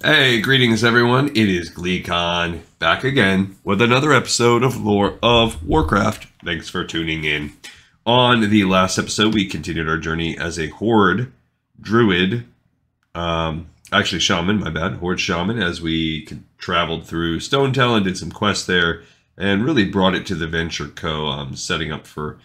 Hey, greetings everyone. It is GleeCon back again with another episode of Lore of Warcraft. Thanks for tuning in. On the last episode, we continued our journey as a Horde Druid, actually Shaman, my bad, Horde Shaman, as we traveled through Stonetail and did some quests there and really brought it to the Venture Co. Setting up for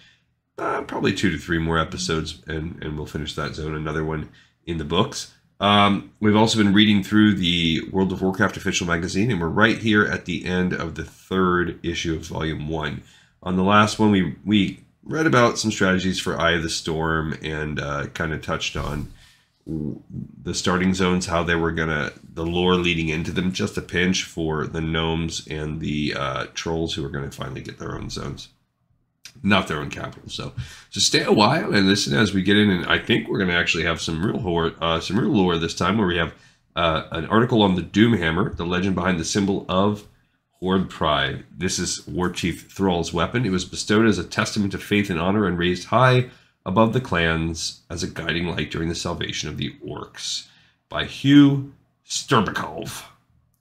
probably 2 to 3 more episodes and we'll finish that zone, another one in the books. We've also been reading through the World of Warcraft Official Magazine, and we're right here at the end of the 3rd issue of Volume 1. On the last one, we read about some strategies for Eye of the Storm and kind of touched on the starting zones, how they were the lore leading into them, just a pinch for the gnomes and the trolls who are going to finally get their own zones. Not their own capital. So stay a while and listen as we get in, and I think we're going to actually have some real lore this time, where we have an article on the Doomhammer, the legend behind the symbol of Horde pride. This is War Chief Thrall's weapon. It was bestowed as a testament to faith and honor and raised high above the clans as a guiding light during the salvation of the orcs, by Hugh Sterbakov.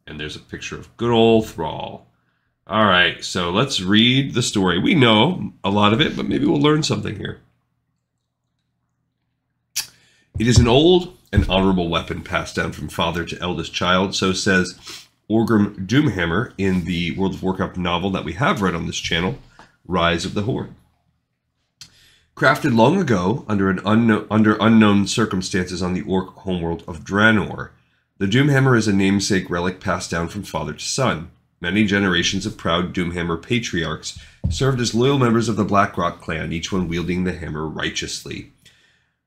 And there's a picture of good old Thrall. All right, so let's read the story. We know a lot of it, but maybe we'll learn something here. It is an old and honorable weapon passed down from father to eldest child, so says Orgrim Doomhammer in the World of Warcraft novel that we have read on this channel, Rise of the Horde. Crafted long ago under unknown circumstances on the orc homeworld of Draenor, the Doomhammer is a namesake relic passed down from father to son. Many generations of proud Doomhammer patriarchs served as loyal members of the Blackrock clan, each one wielding the hammer righteously.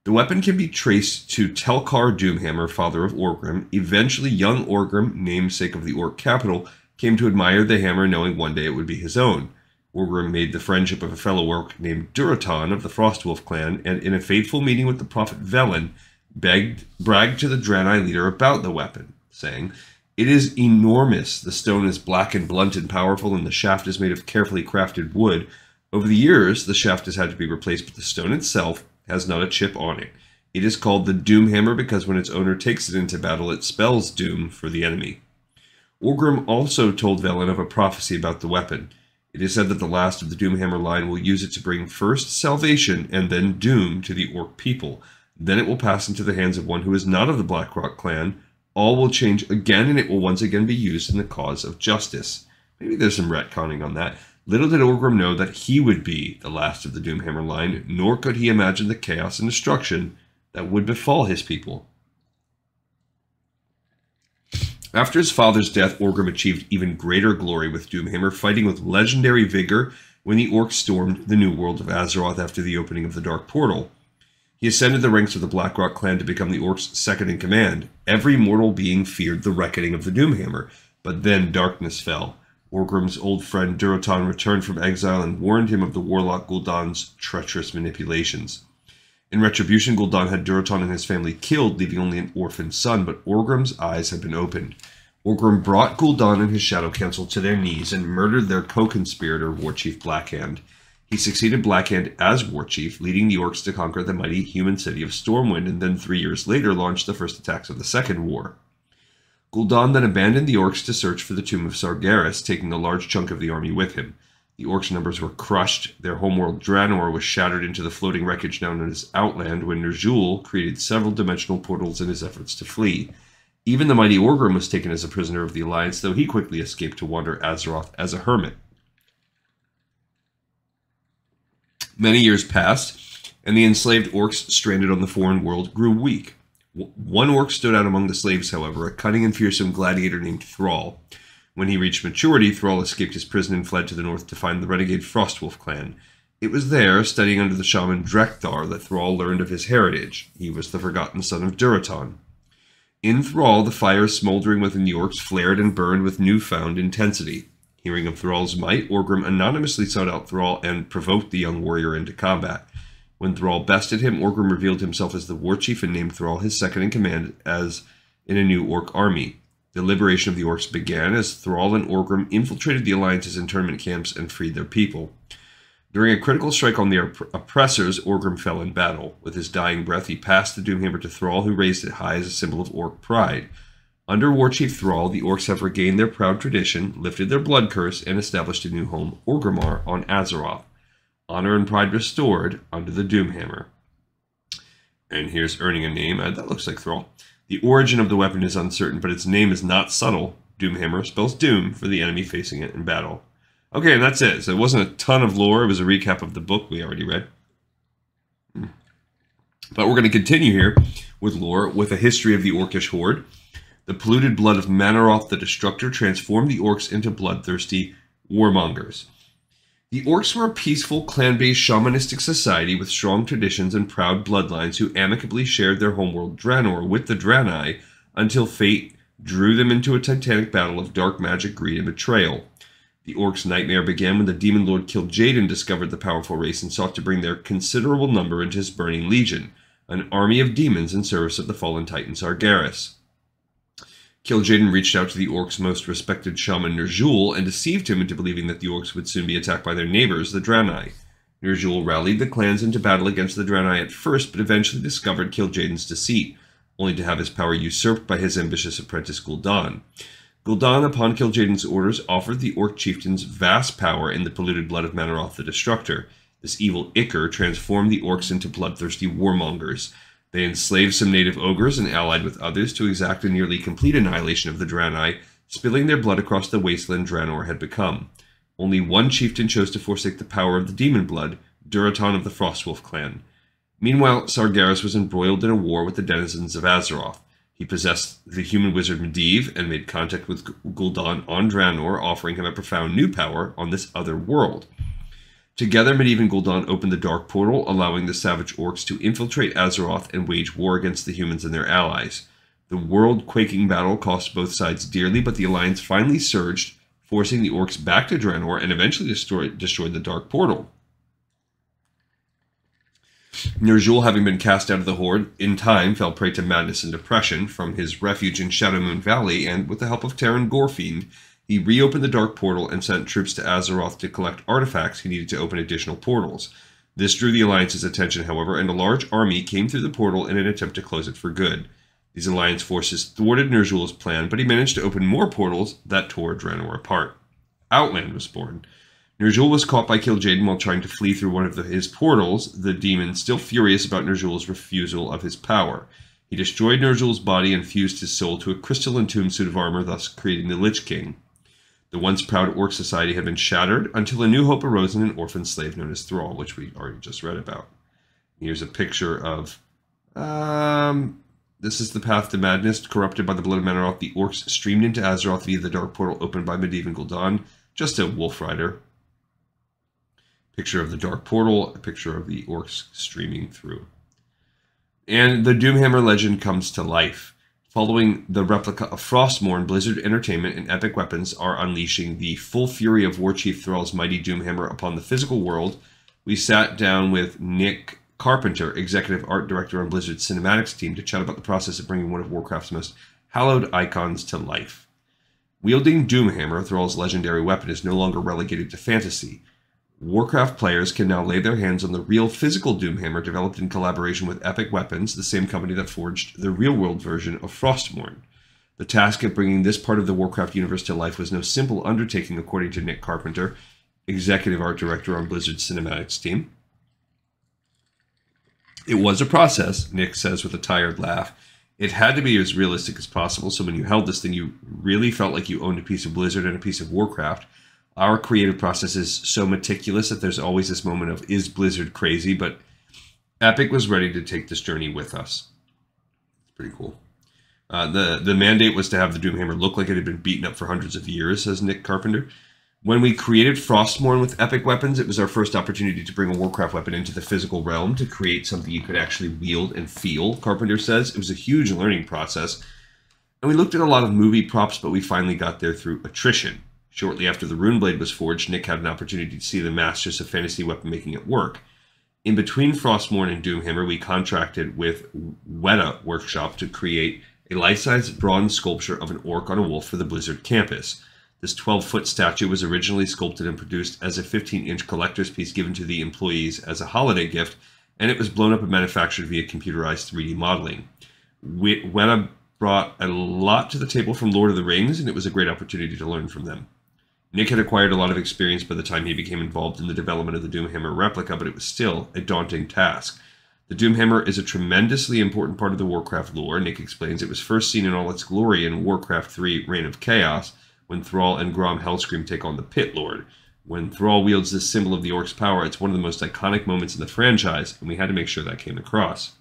The weapon can be traced to Telkar Doomhammer, father of Orgrim. Eventually, young Orgrim, namesake of the orc capital, came to admire the hammer, knowing one day it would be his own. Orgrim made the friendship of a fellow orc named Durotan of the Frostwolf clan, and in a fateful meeting with the prophet Velen, bragged to the Draenei leader about the weapon, saying, "It is enormous. The stone is black and blunt and powerful, and the shaft is made of carefully crafted wood. Over the years, the shaft has had to be replaced, but the stone itself has not a chip on it. It is called the Doomhammer because when its owner takes it into battle, it spells doom for the enemy." Orgrim also told Velen of a prophecy about the weapon. It is said that the last of the Doomhammer line will use it to bring first salvation and then doom to the orc people. Then it will pass into the hands of one who is not of the Blackrock clan. All will change again, and it will once again be used in the cause of justice. Maybe there's some retconning on that. Little did Orgrim know that he would be the last of the Doomhammer line, nor could he imagine the chaos and destruction that would befall his people. After his father's death, Orgrim achieved even greater glory with Doomhammer, fighting with legendary vigor when the orcs stormed the new world of Azeroth after the opening of the Dark Portal. He ascended the ranks of the Blackrock clan to become the orcs' second-in-command. Every mortal being feared the reckoning of the Doomhammer, but then darkness fell. Orgrim's old friend Durotan returned from exile and warned him of the warlock Gul'dan's treacherous manipulations. In retribution, Gul'dan had Durotan and his family killed, leaving only an orphan son, but Orgrim's eyes had been opened. Orgrim brought Gul'dan and his Shadow Council to their knees and murdered their co-conspirator, Warchief Blackhand. He succeeded Blackhand as War Chief, leading the orcs to conquer the mighty human city of Stormwind, and then 3 years later launched the first attacks of the Second War. Gul'dan then abandoned the orcs to search for the tomb of Sargeras, taking a large chunk of the army with him. The orcs' numbers were crushed, their homeworld Draenor was shattered into the floating wreckage known as Outland, when Ner'zhul created several dimensional portals in his efforts to flee. Even the mighty Orgrim was taken as a prisoner of the Alliance, though he quickly escaped to wander Azeroth as a hermit. Many years passed, and the enslaved orcs stranded on the foreign world grew weak. One orc stood out among the slaves, however, a cunning and fearsome gladiator named Thrall. When he reached maturity, Thrall escaped his prison and fled to the north to find the renegade Frostwolf clan. It was there, studying under the shaman Drekthar, that Thrall learned of his heritage. He was the forgotten son of Durotan. In Thrall, the fires smoldering within the orcs flared and burned with newfound intensity. Hearing of Thrall's might, Orgrim anonymously sought out Thrall and provoked the young warrior into combat. When Thrall bested him, Orgrim revealed himself as the war chief and named Thrall his second-in-command as in a new orc army. The liberation of the orcs began as Thrall and Orgrim infiltrated the Alliance's internment camps and freed their people. During a critical strike on the oppressors, Orgrim fell in battle. With his dying breath, he passed the Doomhammer to Thrall, who raised it high as a symbol of orc pride. Under Warchief Thrall, the Orcs have regained their proud tradition, lifted their blood curse, and established a new home, Orgrimmar, on Azeroth. Honor and pride restored under the Doomhammer. And here's earning a name. That looks like Thrall. The origin of the weapon is uncertain, but its name is not subtle. Doomhammer spells doom for the enemy facing it in battle. Okay, and that's it. So it wasn't a ton of lore. It was a recap of the book we already read. But we're going to continue here with lore, with a history of the Orcish Horde. The polluted blood of Manaroth the Destructor transformed the Orcs into bloodthirsty warmongers. The Orcs were a peaceful, clan-based shamanistic society with strong traditions and proud bloodlines who amicably shared their homeworld Draenor with the Draenei until fate drew them into a titanic battle of dark magic, greed, and betrayal. The Orcs' nightmare began when the Demon Lord Kil'jaeden discovered the powerful race and sought to bring their considerable number into his Burning Legion, an army of demons in service of the fallen titan Sargeras. Kil'jaeden reached out to the Orcs' most respected shaman Ner'zhul and deceived him into believing that the Orcs would soon be attacked by their neighbors, the Draenei. Ner'zhul rallied the clans into battle against the Draenei at first, but eventually discovered Kil'jaeden's deceit, only to have his power usurped by his ambitious apprentice Gul'dan. Gul'dan, upon Kil'jaeden's orders, offered the Orc chieftains vast power in the polluted blood of Manaroth the Destructor. This evil Ichor transformed the Orcs into bloodthirsty warmongers. They enslaved some native ogres and allied with others to exact a nearly complete annihilation of the Draenei, spilling their blood across the wasteland Draenor had become. Only one chieftain chose to forsake the power of the demon blood, Durotan of the Frostwolf clan. Meanwhile, Sargeras was embroiled in a war with the denizens of Azeroth. He possessed the human wizard Medivh and made contact with Gul'dan on Draenor, offering him a profound new power on this other world. Together, Medivh and Gul'dan opened the Dark Portal, allowing the savage Orcs to infiltrate Azeroth and wage war against the humans and their allies. The world-quaking battle cost both sides dearly, but the Alliance finally surged, forcing the Orcs back to Draenor and eventually destroyed the Dark Portal. Ner'zhul, having been cast out of the Horde, in time fell prey to madness and depression from his refuge in Shadowmoon Valley, and with the help of Terran Gorefiend, he reopened the Dark Portal and sent troops to Azeroth to collect artifacts he needed to open additional portals. This drew the Alliance's attention, however, and a large army came through the portal in an attempt to close it for good. These Alliance forces thwarted Ner'zhul's plan, but he managed to open more portals that tore Draenor apart. Outland was born. Ner'zhul was caught by Kil'jaeden while trying to flee through one of his portals, the demon still furious about Ner'zhul's refusal of his power. He destroyed Ner'zhul's body and fused his soul to a crystal-entombed suit of armor, thus creating the Lich King. The once proud Orc society had been shattered until a new hope arose in an orphan slave known as Thrall, which we already just read about. Here's a picture of... this is the path to madness. Corrupted by the blood of Manaroth, the Orcs streamed into Azeroth via the Dark Portal opened by Medivh and Gul'dan. Just a wolf rider. Picture of the Dark Portal, a picture of the Orcs streaming through. And the Doomhammer legend comes to life. Following the replica of Frostmourne, Blizzard Entertainment and Epic Weapons are unleashing the full fury of Warchief Thrall's mighty Doomhammer upon the physical world. We sat down with Nick Carpenter, Executive Art Director on Blizzard's Cinematics team, to chat about the process of bringing one of Warcraft's most hallowed icons to life. Wielding Doomhammer, Thrall's legendary weapon, is no longer relegated to fantasy. Warcraft players can now lay their hands on the real physical Doomhammer developed in collaboration with Epic Weapons, the same company that forged the real-world version of Frostmourne. The task of bringing this part of the Warcraft universe to life was no simple undertaking, according to Nick Carpenter, Executive Art Director on Blizzard's Cinematics team. It was a process, Nick says with a tired laugh. It had to be as realistic as possible, so when you held this thing, you really felt like you owned a piece of Blizzard and a piece of Warcraft. Our creative process is so meticulous that there's always this moment of, is Blizzard crazy? But Epic was ready to take this journey with us. It's pretty cool. The mandate was to have the Doomhammer look like it had been beaten up for hundreds of years, says Nick Carpenter. When we created Frostmourne with Epic Weapons, it was our first opportunity to bring a Warcraft weapon into the physical realm, to create something you could actually wield and feel, Carpenter says. It was a huge learning process. And we looked at a lot of movie props, but we finally got there through attrition. Shortly after the Runeblade was forged, Nick had an opportunity to see the masters of fantasy weapon making at work. In between Frostmourne and Doomhammer, we contracted with Weta Workshop to create a life-size bronze sculpture of an orc on a wolf for the Blizzard campus. This 12-foot statue was originally sculpted and produced as a 15-inch collector's piece given to the employees as a holiday gift, and it was blown up and manufactured via computerized 3D modeling. Weta brought a lot to the table from Lord of the Rings, and it was a great opportunity to learn from them. Nick had acquired a lot of experience by the time he became involved in the development of the Doomhammer replica, but it was still a daunting task. The Doomhammer is a tremendously important part of the Warcraft lore. Nick explains it was first seen in all its glory in Warcraft 3 Reign of Chaos, when Thrall and Grom Hellscream take on the Pit Lord. When Thrall wields this symbol of the Orc's power, it's one of the most iconic moments in the franchise, and we had to make sure that came across.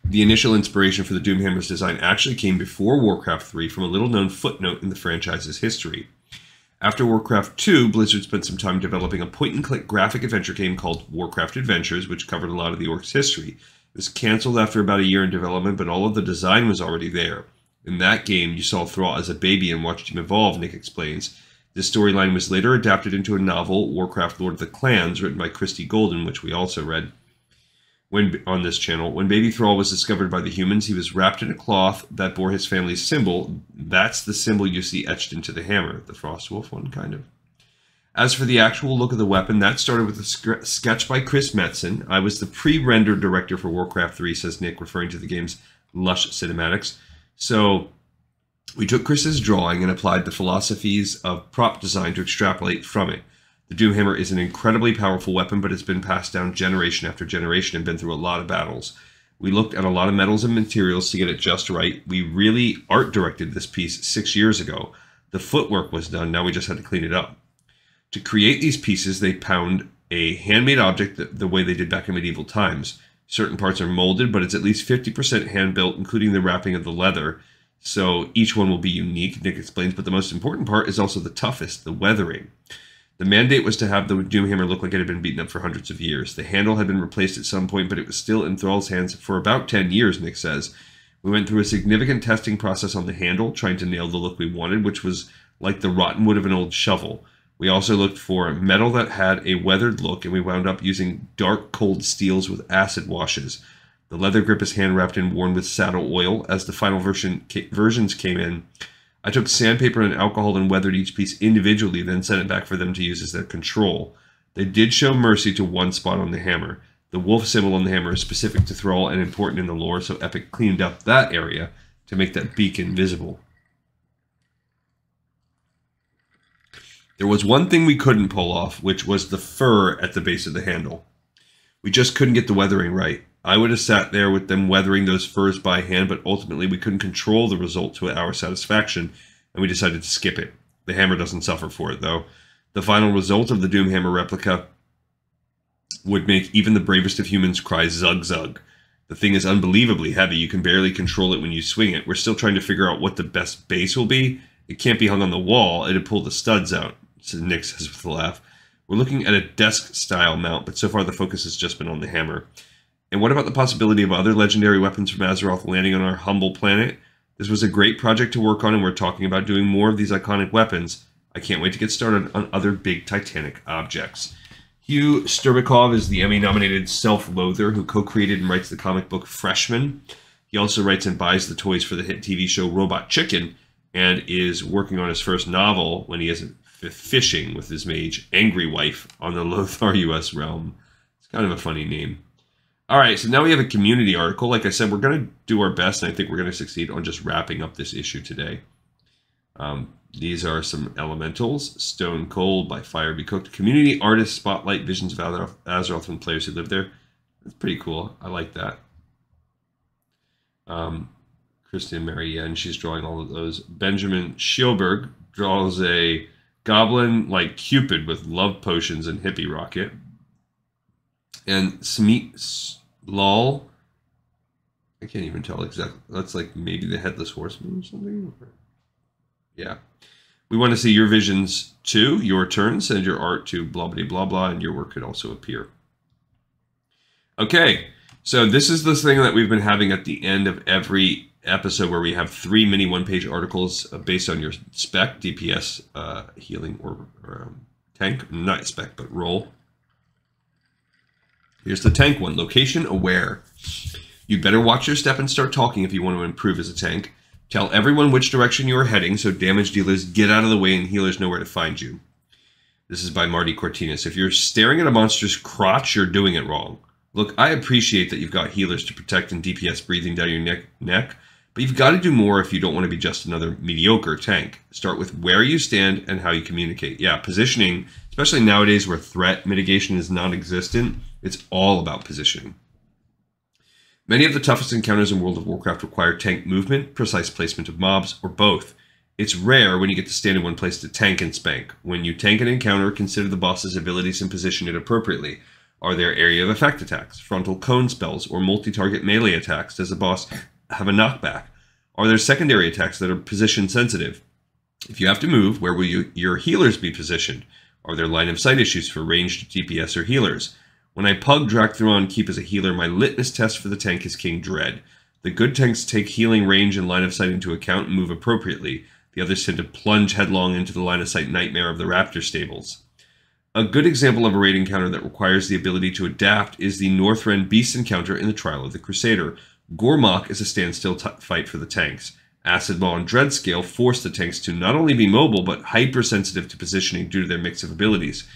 The initial inspiration for the Doomhammer's design actually came before Warcraft 3 from a little-known footnote in the franchise's history. After Warcraft 2, Blizzard spent some time developing a point-and-click graphic adventure game called Warcraft Adventures, which covered a lot of the Orc's history. It was cancelled after about a year in development, but all of the design was already there. In that game, you saw Thrall as a baby and watched him evolve, Nick explains. This storyline was later adapted into a novel, Warcraft Lord of the Clans, written by Christy Golden, which we also read on this channel. When baby Thrall was discovered by the humans, he was wrapped in a cloth that bore his family's symbol. That's the symbol you see etched into the hammer, the Frostwolf one, kind of. As for the actual look of the weapon, that started with a sketch by Chris Metzen. I was the pre-rendered director for Warcraft 3, says Nick, referring to the game's lush cinematics. So we took Chris's drawing and applied the philosophies of prop design to extrapolate from it. The Doomhammer is an incredibly powerful weapon, but it's been passed down generation after generation and been through a lot of battles. We looked at a lot of metals and materials to get it just right. We really art directed this piece 6 years ago. The footwork was done, now we just had to clean it up. To create these pieces, they pound a handmade object the way they did back in medieval times. Certain parts are molded, but it's at least 50% hand-built, including the wrapping of the leather. So each one will be unique, Nick explains, but the most important part is also the toughest, the weathering. The mandate was to have the Doomhammer look like it had been beaten up for hundreds of years. The handle had been replaced at some point, but it was still in Thrall's hands for about 10 years, Nick says. We went through a significant testing process on the handle, trying to nail the look we wanted, which was like the rotten wood of an old shovel. We also looked for metal that had a weathered look, and we wound up using dark, cold steels with acid washes. The leather grip is hand-wrapped and worn with saddle oil. As the final versions came in, I took sandpaper and alcohol and weathered each piece individually, then sent it back for them to use as their control. They did show mercy to one spot on the hammer. The wolf symbol on the hammer is specific to Thrall and important in the lore, so Epic cleaned up that area to make that beacon visible. There was one thing we couldn't pull off, which was the fur at the base of the handle. We just couldn't get the weathering right. I would have sat there with them weathering those furs by hand, but ultimately we couldn't control the result to our satisfaction, and we decided to skip it. The hammer doesn't suffer for it, though. The final result of the Doomhammer replica would make even the bravest of humans cry zug zug. The thing is unbelievably heavy. You can barely control it when you swing it. We're still trying to figure out what the best base will be. It can't be hung on the wall. It'd pull the studs out, Nick says with a laugh. We're looking at a desk-style mount, but so far the focus has just been on the hammer. And what about the possibility of other legendary weapons from Azeroth landing on our humble planet? This was a great project to work on, and we're talking about doing more of these iconic weapons. I can't wait to get started on other big Titanic objects. Hugh Sterbakov is the Emmy-nominated self-loather who co-created and writes the comic book Freshman. He also writes and buys the toys for the hit TV show Robot Chicken, and is working on his first novel when he isn't fishing with his mage, Angry Wife, on the Lothar US realm. It's kind of a funny name. All right, so now we have a community article. Like I said, we're going to do our best, and I think we're going to succeed on just wrapping up this issue today. These are some elementals. Stone Cold by Fire Be Cooked. Community artist spotlight visions of Azeroth from players who live there. That's pretty cool. I like that. Christian Mary, and she's drawing all of those. Benjamin Schielberg draws a goblin like Cupid with love potions and hippie rocket. And Smeet Lol, I can't even tell exactly. That's like maybe the Headless Horseman or something. Yeah. We want to see your visions too. Your turn. Send your art to blah, blah, blah, blah, and your work could also appear. Okay. So this is the thing that we've been having at the end of every episode where we have 3 mini one-page articles based on your spec, DPS, healing, or tank. Not spec, but role. Here's the tank one. Location aware. You better watch your step and start talking if you want to improve as a tank. Tell everyone which direction you are heading so damage dealers get out of the way and healers know where to find you. This is by Marty Cortinas. If you're staring at a monster's crotch, you're doing it wrong. Look, I appreciate that you've got healers to protect and DPS breathing down your neck, but you've got to do more if you don't want to be just another mediocre tank. Start with where you stand and how you communicate. Yeah, positioning, especially nowadays where threat mitigation is non-existent, it's all about positioning. Many of the toughest encounters in World of Warcraft require tank movement, precise placement of mobs, or both. It's rare when you get to stand in one place to tank and spank. When you tank an encounter, consider the boss's abilities and position it appropriately. Are there area of effect attacks, frontal cone spells, or multi-target melee attacks? Does the boss have a knockback? Are there secondary attacks that are position sensitive? If you have to move, where will your healers be positioned? Are there line of sight issues for ranged DPS or healers? When I pug Drak'Thuron Keep as a healer, my litmus test for the tank is King Dread. The good tanks take healing range and line of sight into account and move appropriately. The others tend to plunge headlong into the line of sight nightmare of the Raptor stables. A good example of a raid encounter that requires the ability to adapt is the Northrend Beast encounter in the Trial of the Crusader. Gormok is a standstill fight for the tanks. Acid Maw and Dreadscale force the tanks to not only be mobile, but hypersensitive to positioning due to their mix of abilities.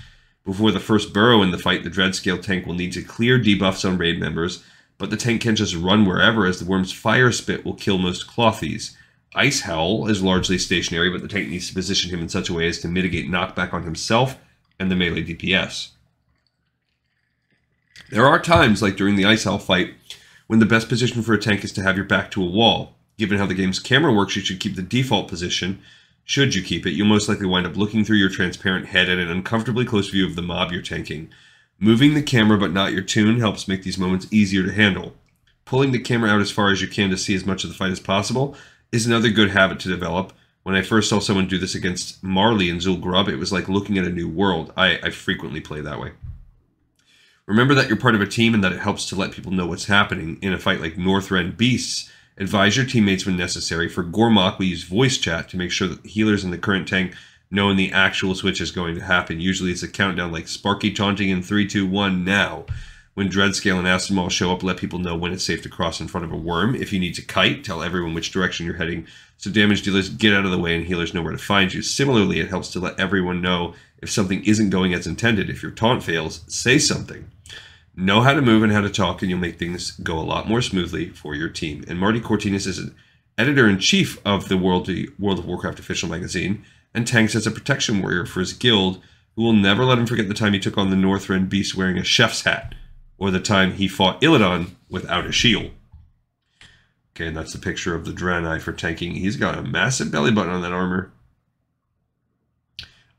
Before the first burrow in the fight, the Dreadscale tank will need to clear debuffs on raid members, but the tank can't just run wherever, as the worm's fire spit will kill most clothies. Ice Howl is largely stationary, but the tank needs to position him in such a way as to mitigate knockback on himself and the melee DPS. There are times, like during the Ice Howl fight, when the best position for a tank is to have your back to a wall. Given how the game's camera works, you should keep the default position. Should you keep it, you'll most likely wind up looking through your transparent head at an uncomfortably close view of the mob you're tanking. Moving the camera but not your toon helps make these moments easier to handle. Pulling the camera out as far as you can to see as much of the fight as possible is another good habit to develop. When I first saw someone do this against Marley and Zul'Grub, it was like looking at a new world. I frequently play that way. Remember that you're part of a team and that it helps to let people know what's happening. In a fight like Northrend Beasts, advise your teammates when necessary. For Gormok, we use voice chat to make sure that the healers in the current tank know when the actual switch is going to happen. Usually it's a countdown like Sparky taunting in 3, 2, 1, now. When Dreadscale and Acid Maw show up, let people know when it's safe to cross in front of a worm. If you need to kite, tell everyone which direction you're heading, so damage dealers get out of the way and healers know where to find you. Similarly, it helps to let everyone know if something isn't going as intended. If your taunt fails, say something. Know how to move and how to talk, and you'll make things go a lot more smoothly for your team. And Marty Cortinas is an editor-in-chief of the World of Warcraft Official Magazine, and tanks as a protection warrior for his guild, who will never let him forget the time he took on the Northrend Beast wearing a chef's hat, or the time he fought Illidan without a shield. Okay, and that's the picture of the Draenei for tanking. He's got a massive belly button on that armor.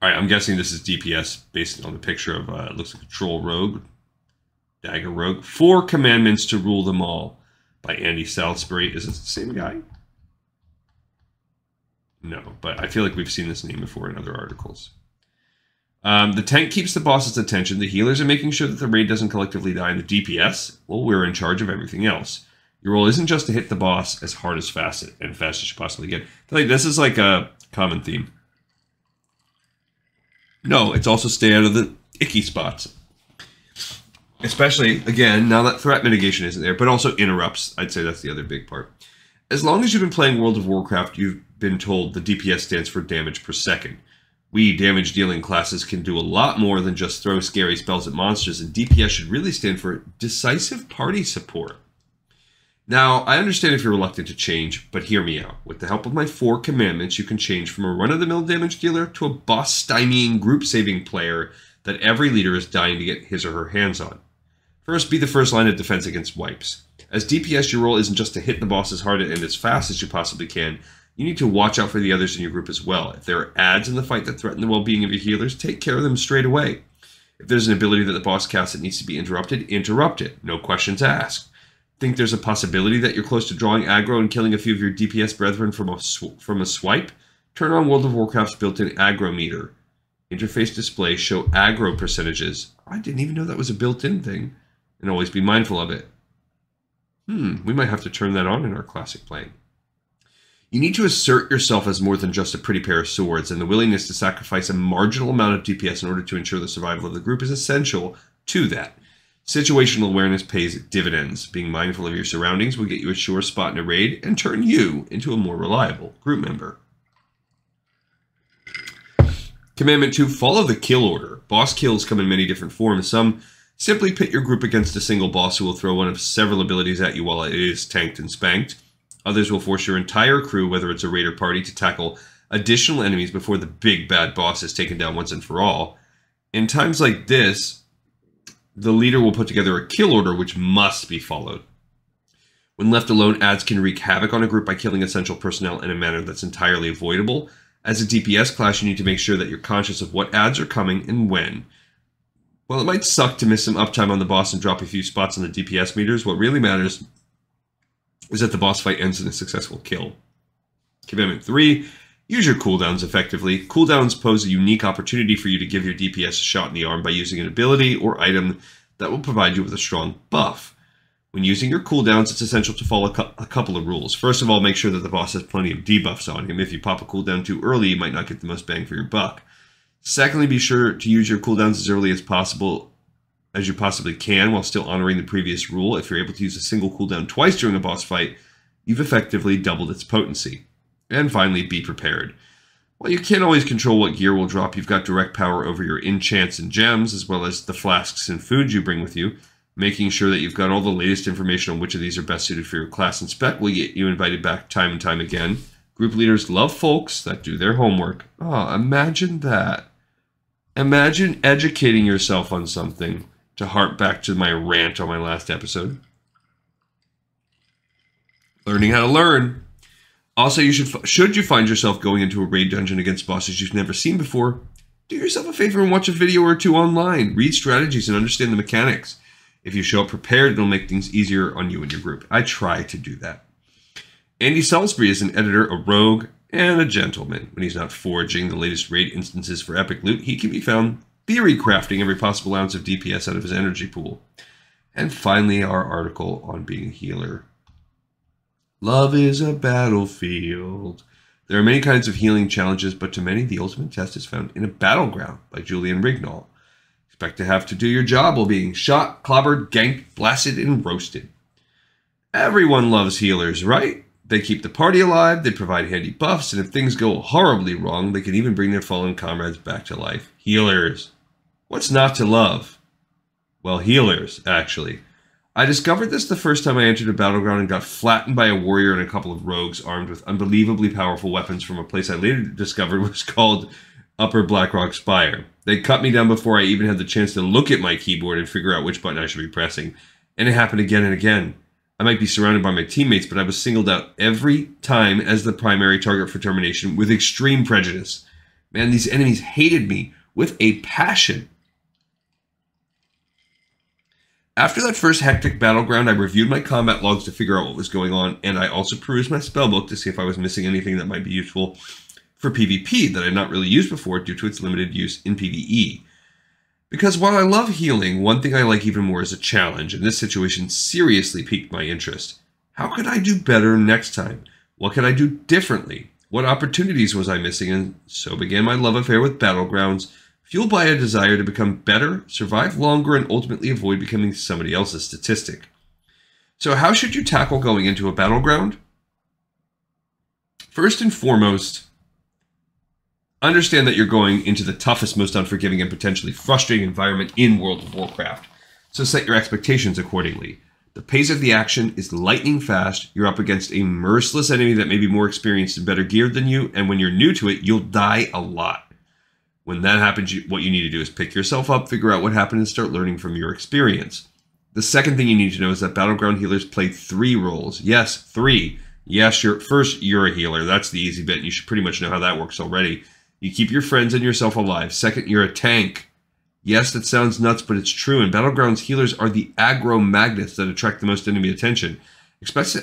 Alright, I'm guessing this is DPS based on the picture of, it looks like a Troll Rogue, Dagger Rogue. 4 Commandments to Rule Them All by Andy Salisbury. Is this the same guy? No, but I feel like we've seen this name before in other articles. The tank keeps the boss's attention. The healers are making sure that the raid doesn't collectively die. And the DPS, well, we're in charge of everything else. Your role isn't just to hit the boss as hard as fast as you possibly can. I feel like this is like a common theme. No, it's also stay out of the icky spots. Especially, again, now that threat mitigation isn't there, but also interrupts. I'd say that's the other big part. As long as you've been playing World of Warcraft, you've been told the DPS stands for damage per second. We damage-dealing classes can do a lot more than just throw scary spells at monsters, and DPS should really stand for decisive party support. Now, I understand if you're reluctant to change, but hear me out. With the help of my 4 commandments, you can change from a run-of-the-mill damage dealer to a boss-stymieing, group-saving player that every leader is dying to get his or her hands on. First, be the first line of defense against wipes. As DPS, your role isn't just to hit the boss as hard and as fast as you possibly can. You need to watch out for the others in your group as well. If there are adds in the fight that threaten the well-being of your healers, take care of them straight away. If there's an ability that the boss casts that needs to be interrupted, interrupt it. No questions asked. Think there's a possibility that you're close to drawing aggro and killing a few of your DPS brethren from a swipe? Turn on World of Warcraft's built-in aggro meter. Interface display show aggro percentages. I didn't even know that was a built-in thing. And always be mindful of it. We might have to turn that on in our classic playing. You need to assert yourself as more than just a pretty pair of swords, and the willingness to sacrifice a marginal amount of DPS in order to ensure the survival of the group is essential to that. Situational awareness pays dividends. Being mindful of your surroundings will get you a sure spot in a raid and turn you into a more reliable group member. Commandment 2, follow the kill order. Boss kills come in many different forms. Some Simply pit your group against a single boss who will throw one of several abilities at you while it is tanked and spanked. Others will force your entire crew, whether it's a raider party, to tackle additional enemies before the big bad boss is taken down once and for all. In times like this, the leader will put together a kill order which must be followed. When left alone, adds can wreak havoc on a group by killing essential personnel in a manner that's entirely avoidable. As a DPS class, you need to make sure that you're conscious of what adds are coming and when. While it might suck to miss some uptime on the boss and drop a few spots on the DPS meters, what really matters is that the boss fight ends in a successful kill. Commitment 3. Use your cooldowns effectively. Cooldowns pose a unique opportunity for you to give your DPS a shot in the arm by using an ability or item that will provide you with a strong buff. When using your cooldowns, it's essential to follow a couple of rules. First of all, make sure that the boss has plenty of debuffs on him. If you pop a cooldown too early, you might not get the most bang for your buck. Secondly, be sure to use your cooldowns as early as possible as you possibly can while still honoring the previous rule. If you're able to use a single cooldown twice during a boss fight, you've effectively doubled its potency. And finally, be prepared. While you can't always control what gear will drop, you've got direct power over your enchants and gems, as well as the flasks and food you bring with you. Making sure that you've got all the latest information on which of these are best suited for your class and spec will get you invited back time and time again. Group leaders love folks that do their homework. Oh, imagine that. Imagine educating yourself on something, to harp back to my rant on my last episode. Learning how to learn. Also, should you find yourself going into a raid dungeon against bosses you've never seen before, do yourself a favor and watch a video or two online. Read strategies and understand the mechanics. If you show up prepared, it'll make things easier on you and your group. I try to do that. Andy Salisbury is an editor, a rogue, and a gentleman. When he's not foraging the latest raid instances for epic loot, he can be found theory crafting every possible ounce of DPS out of his energy pool. And finally, our article on being a healer. Love is a battlefield. There are many kinds of healing challenges, but to many, the ultimate test is found in a battleground by Julian Rignall. Expect to have to do your job while being shot, clobbered, ganked, blasted, and roasted. Everyone loves healers, right? They keep the party alive, they provide handy buffs, and if things go horribly wrong, they can even bring their fallen comrades back to life. Healers. What's not to love? Well, healers, actually. I discovered this the first time I entered a battleground and got flattened by a warrior and a couple of rogues armed with unbelievably powerful weapons from a place I later discovered was called Upper Blackrock Spire. They cut me down before I even had the chance to look at my keyboard and figure out which button I should be pressing. And it happened again and again. I might be surrounded by my teammates, but I was singled out every time as the primary target for termination with extreme prejudice. Man, these enemies hated me with a passion. After that first hectic battleground, I reviewed my combat logs to figure out what was going on, and I also perused my spellbook to see if I was missing anything that might be useful for PvP that I had not really used before due to its limited use in PvE. Because while I love healing, one thing I like even more is a challenge, and this situation seriously piqued my interest. How could I do better next time? What could I do differently? What opportunities was I missing? And so began my love affair with battlegrounds, fueled by a desire to become better, survive longer, and ultimately avoid becoming somebody else's statistic. So how should you tackle going into a battleground? First and foremost, understand that you're going into the toughest, most unforgiving, and potentially frustrating environment in World of Warcraft. So set your expectations accordingly. The pace of the action is lightning fast. You're up against a merciless enemy that may be more experienced and better geared than you, and when you're new to it, you'll die a lot. When that happens, what you need to do is pick yourself up, figure out what happened, and start learning from your experience. The second thing you need to know is that battleground healers play 3 roles. Yes, 3. Yes, you're a healer. That's the easy bit. You should pretty much know how that works already. You keep your friends and yourself alive. Second, you're a tank. Yes, that sounds nuts, but it's true. And battlegrounds healers are the aggro magnets that attract the most enemy attention. Expect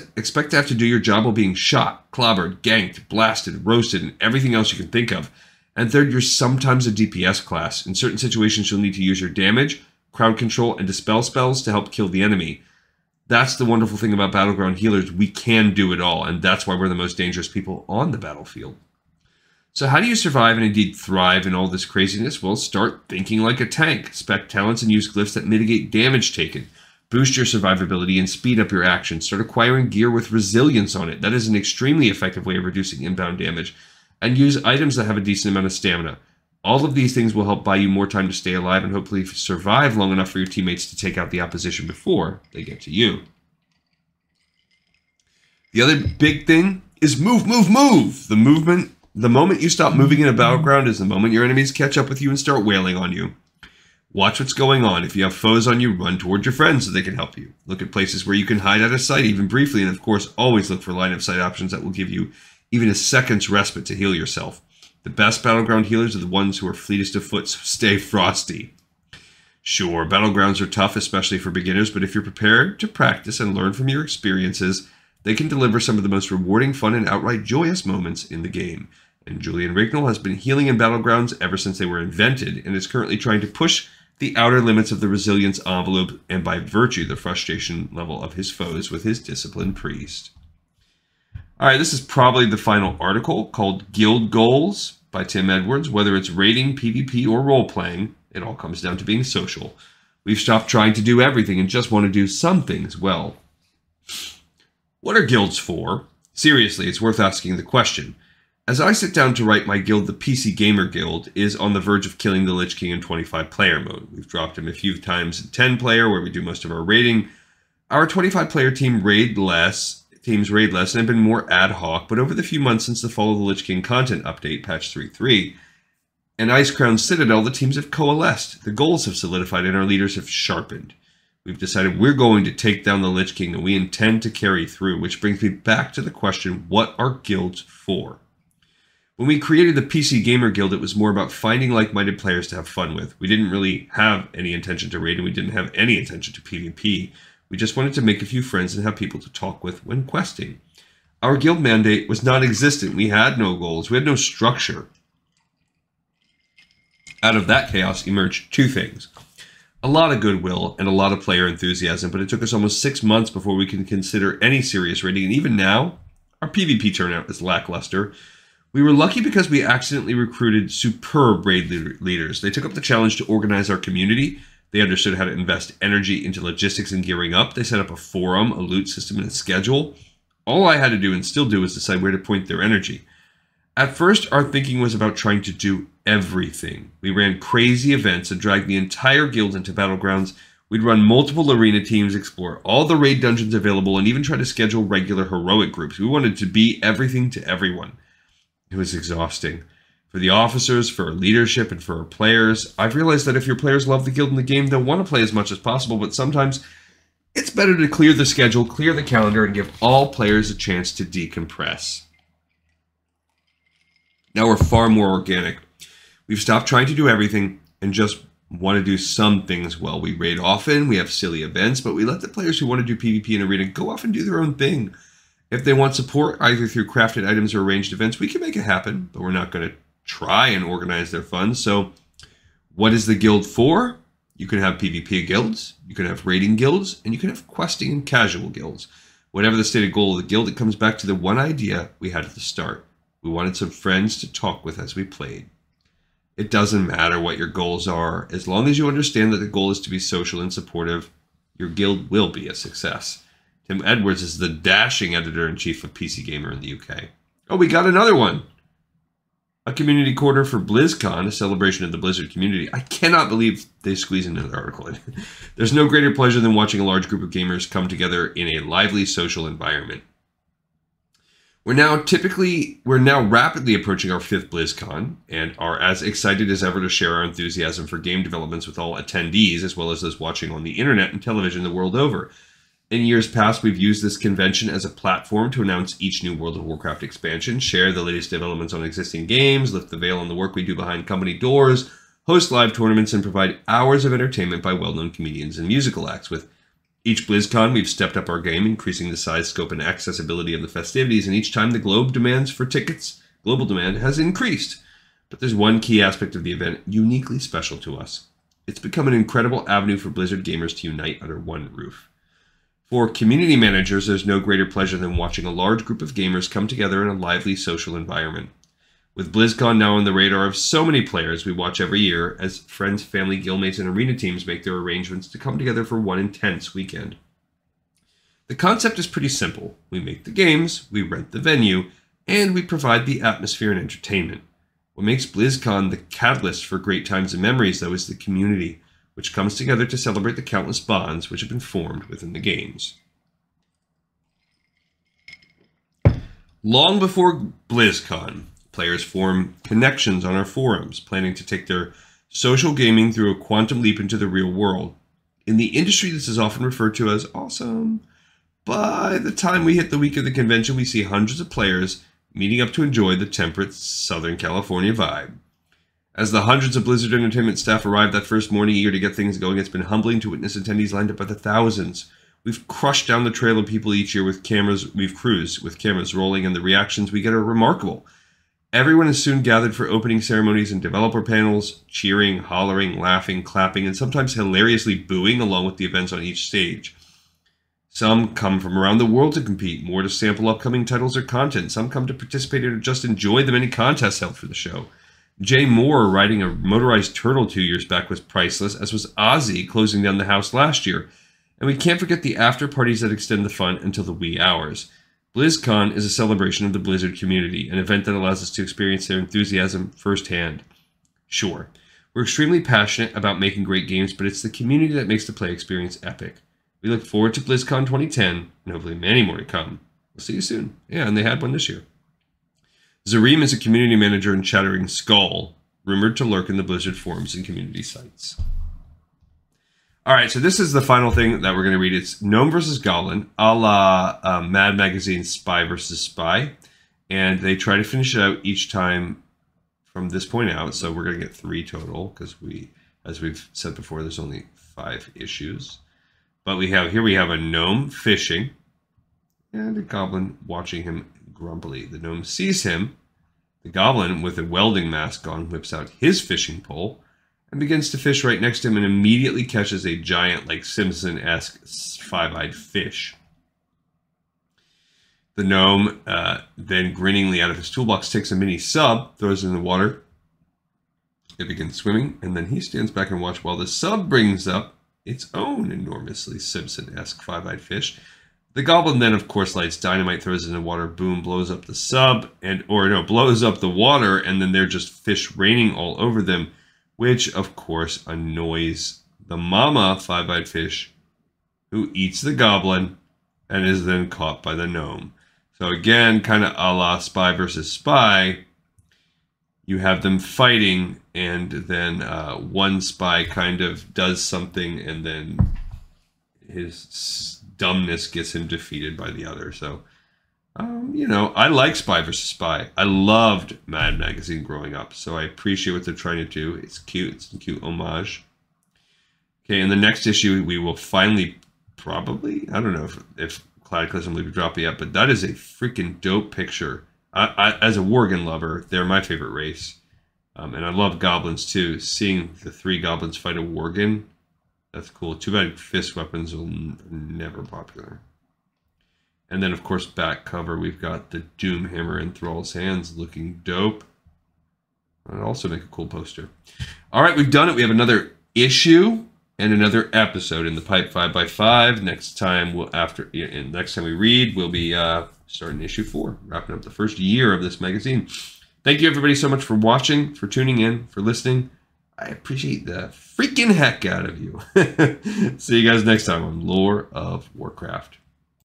to have to do your job while being shot, clobbered, ganked, blasted, roasted, and everything else you can think of. And third, you're sometimes a DPS class. In certain situations, you'll need to use your damage, crowd control, and dispel spells to help kill the enemy. That's the wonderful thing about battleground healers. We can do it all, and that's why we're the most dangerous people on the battlefield. So how do you survive and indeed thrive in all this craziness? Well, start thinking like a tank. Spec talents and use glyphs that mitigate damage taken. Boost your survivability and speed up your actions. Start acquiring gear with resilience on it. That is an extremely effective way of reducing inbound damage. And use items that have a decent amount of stamina. All of these things will help buy you more time to stay alive and hopefully survive long enough for your teammates to take out the opposition before they get to you. The other big thing is move, move, move! The moment you stop moving in a battleground is the moment your enemies catch up with you and start wailing on you. Watch what's going on. If you have foes on you, run towards your friends so they can help you. Look at places where you can hide out of sight even briefly, and of course, always look for line of sight options that will give you even a second's respite to heal yourself. The best battleground healers are the ones who are fleetest of foot, so stay frosty. Sure, battlegrounds are tough, especially for beginners, but if you're prepared to practice and learn from your experiences, they can deliver some of the most rewarding, fun, and outright joyous moments in the game. And Julian Rignall has been healing in battlegrounds ever since they were invented, and is currently trying to push the outer limits of the resilience envelope, and by virtue, the frustration level of his foes with his disciplined priest. Alright, this is probably the final article, called Guild Goals by Tim Edwards. Whether it's raiding, PvP, or role-playing, it all comes down to being social. We've stopped trying to do everything and just want to do some things well. What are guilds for? Seriously, it's worth asking the question. As I sit down to write my guild, the PC Gamer Guild is on the verge of killing the Lich King in 25-player mode. We've dropped him a few times in 10-player, where we do most of our raiding. Our 25-player teams raid less and have been more ad hoc, but over the few months since the Fall of the Lich King content update, patch 3.3, and Icecrown Citadel, the teams have coalesced. The goals have solidified and our leaders have sharpened. We've decided we're going to take down the Lich King, and we intend to carry through, which brings me back to the question, what are guilds for? When we created the PC Gamer Guild, it was more about finding like-minded players to have fun with. We didn't really have any intention to raid, and we didn't have any intention to PvP. We just wanted to make a few friends and have people to talk with when questing. Our guild mandate was non-existent. We had no goals. We had no structure. Out of that chaos emerged two things. A lot of goodwill and a lot of player enthusiasm, but it took us almost 6 months before we can consider any serious raiding, and even now, our PvP turnout is lackluster. We were lucky because we accidentally recruited superb raid leaders. They took up the challenge to organize our community. They understood how to invest energy into logistics and gearing up. They set up a forum, a loot system, and a schedule. All I had to do and still do is decide where to point their energy. At first, our thinking was about trying to do everything. We ran crazy events and dragged the entire guild into battlegrounds. We'd run multiple arena teams, explore all the raid dungeons available, and even try to schedule regular heroic groups. We wanted to be everything to everyone. It was exhausting. For the officers, for our leadership, and for our players. I've realized that if your players love the guild and the game, they'll want to play as much as possible, but sometimes it's better to clear the schedule, clear the calendar, and give all players a chance to decompress. Now we're far more organic. We've stopped trying to do everything and just want to do some things well. We raid often, we have silly events, but we let the players who want to do PvP and arena go off and do their own thing. If they want support, either through crafted items or arranged events, we can make it happen, but we're not going to try and organize their funds. So what is the guild for? You can have PvP guilds, you can have raiding guilds, and you can have questing and casual guilds. Whatever the stated goal of the guild, it comes back to the one idea we had at the start. We wanted some friends to talk with as we played. It doesn't matter what your goals are. As long as you understand that the goal is to be social and supportive, your guild will be a success. Tim Edwards is the dashing editor-in-chief of PC Gamer in the UK. Oh, we got another one. A community quarter for BlizzCon, a celebration of the Blizzard community. I cannot believe they squeezed another article in. There's no greater pleasure than watching a large group of gamers come together in a lively social environment. We're now rapidly approaching our 5th BlizzCon and are as excited as ever to share our enthusiasm for game developments with all attendees, as well as those watching on the internet and television the world over. In years past, we've used this convention as a platform to announce each new World of Warcraft expansion, share the latest developments on existing games, lift the veil on the work we do behind company doors, host live tournaments, and provide hours of entertainment by well-known comedians and musical acts. With each BlizzCon, we've stepped up our game, increasing the size, scope, and accessibility of the festivities, and each time the global demand has increased. But there's one key aspect of the event uniquely special to us. It's become an incredible avenue for Blizzard gamers to unite under one roof. For community managers, there's no greater pleasure than watching a large group of gamers come together in a lively social environment. With BlizzCon now on the radar of so many players we watch every year, as friends, family, guildmates, and arena teams make their arrangements to come together for one intense weekend. The concept is pretty simple. We make the games, we rent the venue, and we provide the atmosphere and entertainment. What makes BlizzCon the catalyst for great times and memories, though, is the community, which comes together to celebrate the countless bonds which have been formed within the games. Long before BlizzCon, players form connections on our forums, planning to take their social gaming through a quantum leap into the real world. In the industry, this is often referred to as awesome. By the time we hit the week of the convention, we see hundreds of players meeting up to enjoy the temperate Southern California vibe. As the hundreds of Blizzard Entertainment staff arrived that first morning eager to get things going, it's been humbling to witness attendees lined up by the thousands. We've crushed down the trail of people each year with cameras. We've cruised with cameras rolling, and the reactions we get are remarkable. Everyone is soon gathered for opening ceremonies and developer panels, cheering, hollering, laughing, clapping, and sometimes hilariously booing along with the events on each stage. Some come from around the world to compete, more to sample upcoming titles or content. Some come to participate or just enjoy the many contests held for the show. Jay Moore riding a motorized turtle 2 years back was priceless, as was Ozzy closing down the house last year. And we can't forget the after parties that extend the fun until the wee hours. BlizzCon is a celebration of the Blizzard community, an event that allows us to experience their enthusiasm firsthand. Sure, we're extremely passionate about making great games, but it's the community that makes the play experience epic. We look forward to BlizzCon 2010, and hopefully many more to come. We'll see you soon. Yeah, and they had one this year. Zareem is a community manager in Chattering Skull, rumored to lurk in the Blizzard forums and community sites. All right, so this is the final thing that we're going to read. It's Gnome versus Goblin, a la Mad Magazine's Spy versus Spy. And they try to finish it out each time from this point out. So we're going to get 3 total because as we've said before, there's only 5 issues. But we have a gnome fishing and a goblin watching him grumpily. The gnome sees him. The goblin, with a welding mask on, whips out his fishing pole and begins to fish right next to him and immediately catches a giant, like Simpson-esque, 5-eyed fish. The gnome then grinningly out of his toolbox takes a mini sub, throws it in the water. It begins swimming, and then he stands back and watches while the sub brings up its own enormously Simpson-esque 5-eyed fish. The goblin then, of course, lights dynamite, throws it in the water, boom, blows up the sub, blows up the water, and then they're just fish raining all over them, which, of course, annoys the mama 5-eyed fish, who eats the goblin and is then caught by the gnome. So again, kind of a la Spy versus Spy, you have them fighting, and then one spy kind of does something, and then his dumbness gets him defeated by the other. So, I like Spy versus Spy. I loved Mad Magazine growing up, so I appreciate what they're trying to do. It's cute. It's a cute homage. Okay, in the next issue, we will finally, probably, I don't know if Cataclysm will drop it yet, but that is a freaking dope picture. I, as a Worgen lover, they're my favorite race. And I love goblins too. Seeing the 3 goblins fight a Worgen, that's cool. Too bad fist weapons will never popular. And then, of course, back cover, we've got the Doomhammer in Thrall's hands looking dope. That'll also make a cool poster. All right, we've done it. We have another issue and another episode in the pipe 5x5. Next time we read, we'll be starting issue 4, wrapping up the first year of this magazine. Thank you, everybody, so much for watching, for tuning in, for listening. I appreciate the freaking heck out of you. See you guys next time on Lore of Warcraft.